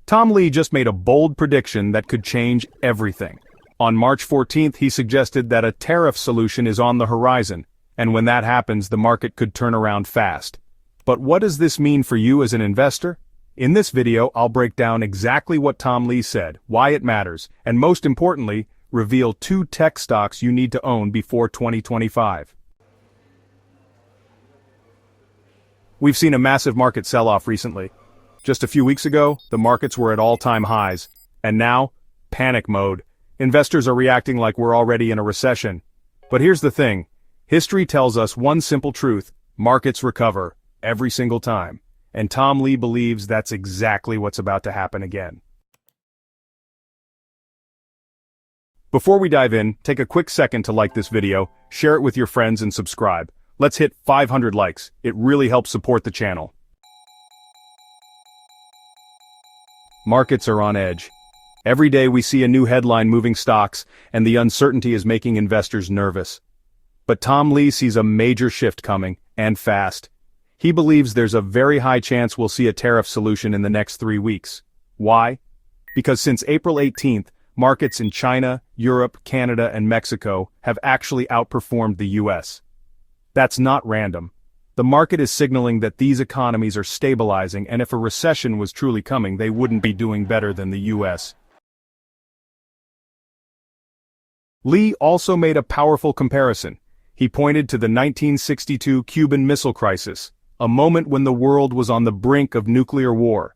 Tom Lee just made a bold prediction that could change everything. On March 14th, he suggested that a tariff solution is on the horizon, and when that happens, the market could turn around fast. But what does this mean for you as an investor? In this video, I'll break down exactly what Tom Lee said, why it matters, and most importantly, reveal 2 tech stocks you need to own before 2025. We've seen a massive market sell-off recently. Just a few weeks ago, the markets were at all-time highs, and now, panic mode. Investors are reacting like we're already in a recession. But here's the thing. History tells us one simple truth: markets recover, every single time. And Tom Lee believes that's exactly what's about to happen again. Before we dive in, take a quick second to like this video, share it with your friends and subscribe. Let's hit 500 likes. It really helps support the channel. Markets are on edge. Every day we see a new headline moving stocks, and the uncertainty is making investors nervous. But Tom Lee sees a major shift coming, and fast. He believes there's a very high chance we'll see a tariff solution in the next 3 weeks. Why? Because since April 18th, markets in China, Europe, Canada, and Mexico have actually outperformed the US. That's not random. The market is signaling that these economies are stabilizing, and if a recession was truly coming, they wouldn't be doing better than the US. Lee also made a powerful comparison. He pointed to the 1962 Cuban Missile Crisis, a moment when the world was on the brink of nuclear war.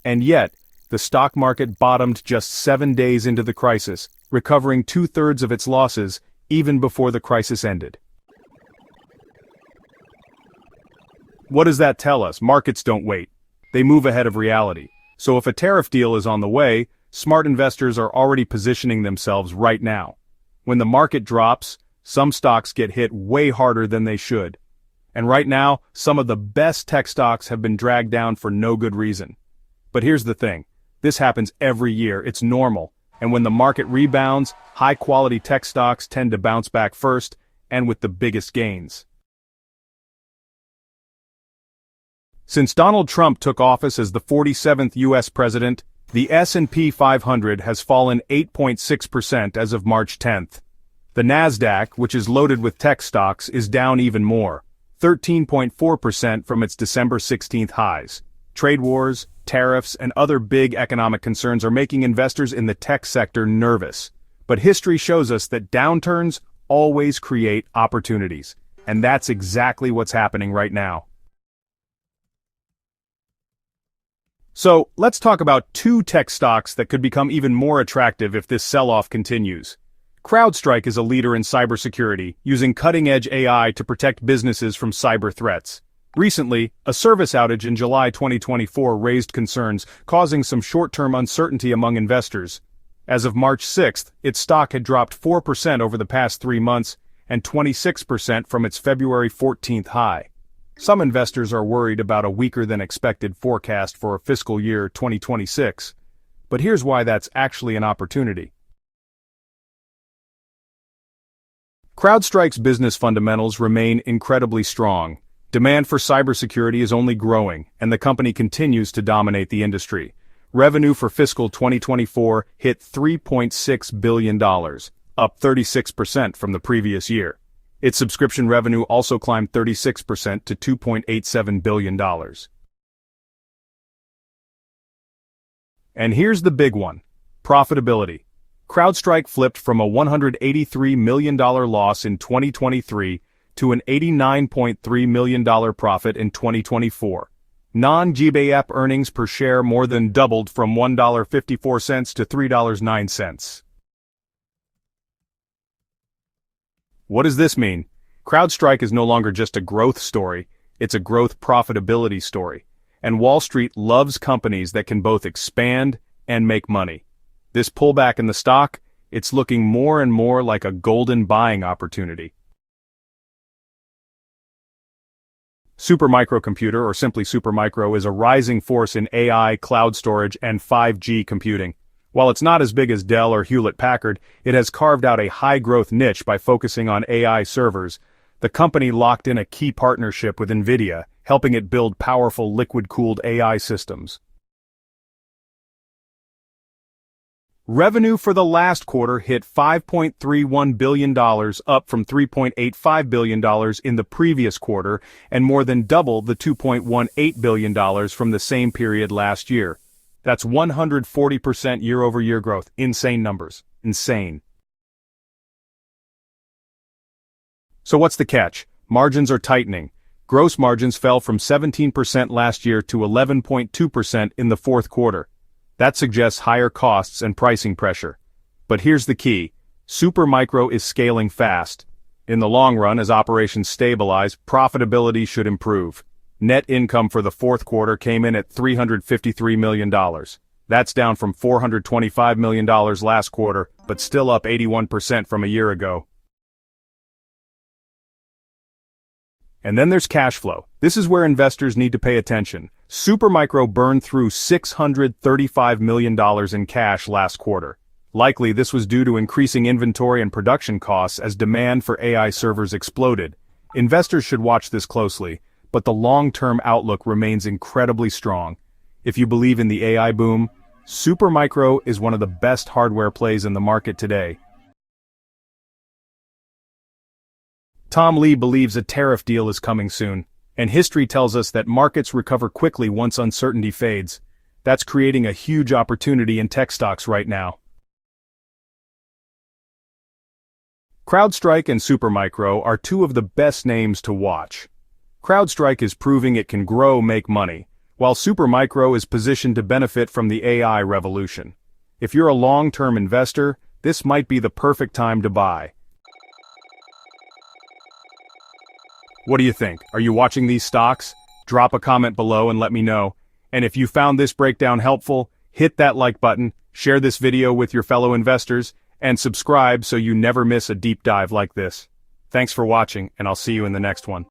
And yet, the stock market bottomed just 7 days into the crisis, recovering 2/3 of its losses even before the crisis ended. What does that tell us? Markets don't wait. They move ahead of reality. So if a tariff deal is on the way, smart investors are already positioning themselves right now. When the market drops, some stocks get hit way harder than they should. And right now, some of the best tech stocks have been dragged down for no good reason. But here's the thing. This happens every year. It's normal. And when the market rebounds, high-quality tech stocks tend to bounce back first, and with the biggest gains. Since Donald Trump took office as the 47th U.S. president, the S&P 500 has fallen 8.6% as of March 10th. The Nasdaq, which is loaded with tech stocks, is down even more, 13.4% from its December 16th highs. Trade wars, tariffs, and other big economic concerns are making investors in the tech sector nervous. But history shows us that downturns always create opportunities. And that's exactly what's happening right now. So, let's talk about 2 tech stocks that could become even more attractive if this sell-off continues. CrowdStrike is a leader in cybersecurity, using cutting-edge AI to protect businesses from cyber threats. Recently, a service outage in July 2024 raised concerns, causing some short-term uncertainty among investors. As of March 6th, its stock had dropped 4% over the past 3 months, and 26% from its February 14th high. Some investors are worried about a weaker-than-expected forecast for fiscal year 2026. But here's why that's actually an opportunity. CrowdStrike's business fundamentals remain incredibly strong. Demand for cybersecurity is only growing, and the company continues to dominate the industry. Revenue for fiscal 2024 hit $3.6 billion, up 36% from the previous year. Its subscription revenue also climbed 36% to $2.87 billion. And here's the big one: profitability. CrowdStrike flipped from a $183 million loss in 2023 to an $89.3 million profit in 2024. Non-GAAP earnings per share more than doubled from $1.54 to $3.09. What does this mean? CrowdStrike is no longer just a growth story, it's a growth profitability story. And Wall Street loves companies that can both expand and make money. This pullback in the stock, it's looking more and more like a golden buying opportunity. Supermicro Computer, or simply Supermicro, is a rising force in AI, cloud storage, and 5G computing. While it's not as big as Dell or Hewlett-Packard, it has carved out a high-growth niche by focusing on AI servers. The company locked in a key partnership with NVIDIA, helping it build powerful liquid-cooled AI systems. Revenue for the last quarter hit $5.31 billion, up from $3.85 billion in the previous quarter, and more than double the $2.18 billion from the same period last year. That's 140% year-over-year growth. Insane numbers. Insane. So what's the catch? Margins are tightening. Gross margins fell from 17% last year to 11.2% in the fourth quarter. That suggests higher costs and pricing pressure. But here's the key. Supermicro is scaling fast. In the long run, as operations stabilize, profitability should improve. Net income for the fourth quarter came in at $353 million. That's down from $425 million last quarter, but still up 81% from a year ago. And then there's cash flow. This is where investors need to pay attention. Supermicro burned through $635 million in cash last quarter. Likely this was due to increasing inventory and production costs as demand for AI servers exploded. Investors should watch this closely, but the long-term outlook remains incredibly strong. If you believe in the AI boom, Supermicro is one of the best hardware plays in the market today. Tom Lee believes a tariff deal is coming soon, and history tells us that markets recover quickly once uncertainty fades. That's creating a huge opportunity in tech stocks right now. CrowdStrike and Supermicro are two of the best names to watch. CrowdStrike is proving it can make money, while Supermicro is positioned to benefit from the AI revolution. If you're a long-term investor, this might be the perfect time to buy. What do you think? Are you watching these stocks? Drop a comment below and let me know. And if you found this breakdown helpful, hit that like button, share this video with your fellow investors, and subscribe so you never miss a deep dive like this. Thanks for watching, and I'll see you in the next one.